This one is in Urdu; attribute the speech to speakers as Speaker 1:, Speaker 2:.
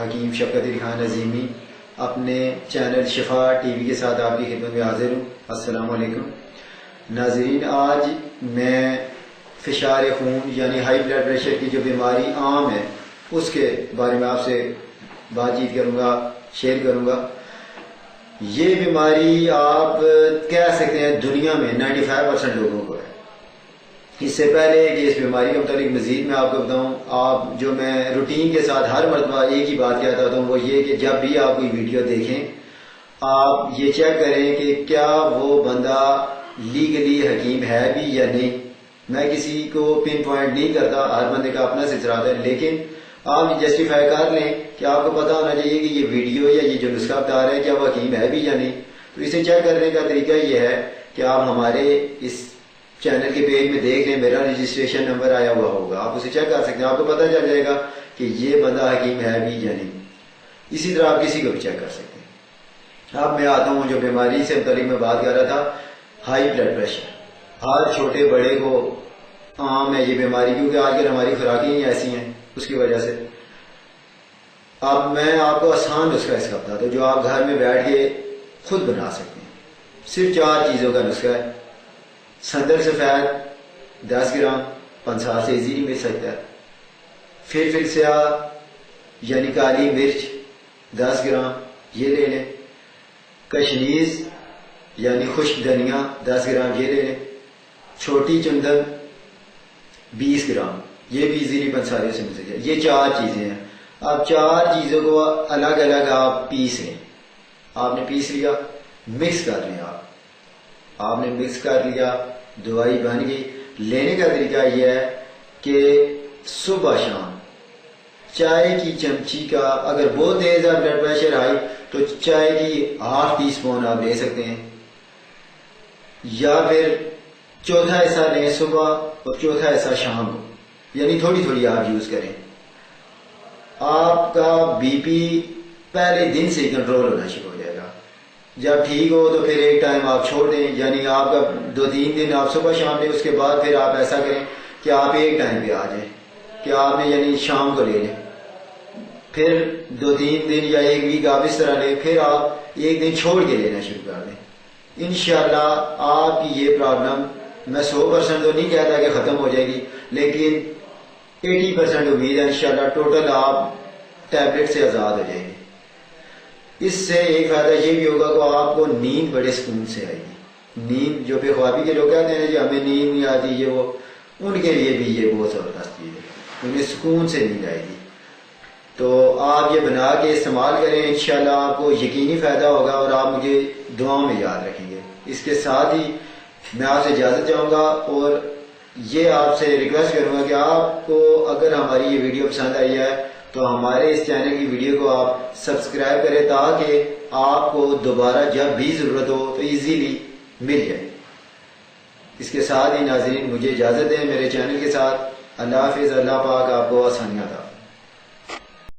Speaker 1: حکیم شفقت علی خان عظیمی اپنے چینل شفا ٹی وی کے ساتھ آپ کی خدمت میں حاضر ہوں۔ السلام علیکم ناظرین، آج میں فشار خون یعنی ہائی بلڈ پریشر کی جو بیماری عام ہے اس کے بارے میں آپ سے بات چیت کروں گا، شیئر کروں گا۔ یہ بیماری آپ کہہ سکتے ہیں دنیا میں 95% لوگوں کو ہے۔ اس سے پہلے کہ اس بیماری کے متعلق مزید میں آپ کو بتاؤں، آپ جو میں روٹین کے ساتھ ہر مرتبہ ایک ہی بات کہتا ہوں وہ یہ کہ جب بھی آپ کوئی ویڈیو دیکھیں آپ یہ چیک کریں کہ کیا وہ بندہ لیگلی حکیم ہے بھی یا نہیں۔ میں کسی کو پن پوائنٹ نہیں کرتا، ہر بندے کا اپنا سلسلہ ہے، لیکن آپ یہ جسٹیفائی کر لیں کہ آپ کو پتہ ہونا چاہیے کہ یہ ویڈیو یا یہ جو نسخہ بتا رہا ہے کیا وہ حکیم ہے بھی یا نہیں۔ تو اسے چیک کرنے کا طریقہ یہ ہے کہ آپ ہمارے اس چینل کے پیج میں دیکھ لیں، میرا رجسٹریشن نمبر آیا ہوا ہوگا، آپ اسے چیک کر سکتے ہیں، آپ کو پتہ چل جائے گا کہ یہ بندہ حکیم ہے بھی یا نہیں۔ اسی طرح آپ کسی کو بھی چیک کر سکتے ہیں۔ اب میں آتا ہوں جو بیماری سے متعلق میں بات کر رہا تھا، ہائی بلڈ پریشر۔ ہر چھوٹے بڑے کو عام ہے یہ بیماری، کیونکہ آج کل ہماری خوراکیں ہی ایسی ہیں اس کی وجہ سے۔ اب میں آپ کو آسان نسخہ اس کا بتاتا ہوں جو آپ گھر میں بیٹھ کے خود بنا سکتے ہیں۔ صرف 4 چیزوں کا نسخہ ہے۔ سندر سفید 10 گرام 50 سے ایزیلی مل سکتا ہے۔ فلفل سیاہ یعنی کالی مرچ 10 گرام یہ لے لیں۔ کشمیز یعنی خشک دھنیا 10 گرام یہ لے لیں۔ چھوٹی چندن 20 گرام یہ بھی ایزیلی پنساری سے مل سکتا ہے۔ یہ 4 چیزیں ہیں۔ اب 4 چیزوں کو الگ الگ آپ پیس لیں۔ آپ نے پیس لیا، مکس کر لیں۔ آپ نے مکس کر لیا، دوائی بن گئی۔ لینے کا طریقہ یہ ہے کہ صبح شام چائے کی چمچی کا، اگر بہت تیز ہے بلڈ پریشر ہائی تو چائے کی ½ ٹی اسپون آپ لے سکتے ہیں، یا پھر چوتھا حصہ لیں صبح اور چوتھا حصہ شام کو، یعنی تھوڑی تھوڑی آپ یوز کریں۔ آپ کا بی پی پہلے دن سے ہی کنٹرول ہونا شروع ہو جائے گا۔ جب ٹھیک ہو تو پھر ایک ٹائم آپ چھوڑ دیں، یعنی آپ کا 2-3 دن آپ صبح شام لیں، اس کے بعد پھر آپ ایسا کریں کہ آپ ایک ٹائم پہ آ جائیں کہ آپ نے یعنی شام کو لے لیں، پھر 2-3 دن یا ایک ویک آپ اس طرح لیں، پھر آپ ایک دن چھوڑ کے لینا شروع کر دیں۔ انشاءاللہ آپ کی یہ پرابلم میں 100% تو نہیں کہتا کہ ختم ہو جائے گی، لیکن 80% امید ہے انشاءاللہ ٹوٹل آپ ٹیبلٹ سے آزاد ہو جائیں گے۔ اس سے ایک فائدہ یہ بھی ہوگا کہ آپ کو نیند بڑے سکون سے آئے گی۔ نیند جو بے خوابی کے لوگ کہتے ہیں جی ہمیں نیند نہیں آتی یہ وہ، ان کے لیے بھی یہ بہت زبردست چیز ہے، انہیں سکون سے نیند آئے گی۔ تو آپ یہ بنا کے استعمال کریں، انشاءاللہ آپ کو یقینی فائدہ ہوگا اور آپ مجھے دعاؤں میں یاد رکھیں گے۔ اس کے ساتھ ہی میں آپ سے اجازت چاہوں گا اور یہ آپ سے ریکویسٹ کروں گا کہ آپ کو اگر ہماری یہ ویڈیو پسند آئی ہے تو ہمارے اس چینل کی ویڈیو کو آپ سبسکرائب کریں تاکہ آپ کو دوبارہ جب بھی ضرورت ہو تو ایزیلی مل جائے۔ اس کے ساتھ ہی ناظرین مجھے اجازت دیں میرے چینل کے ساتھ۔ اللہ حافظ، اللہ پاک آپ کو آسانیاں عطا فرمائے۔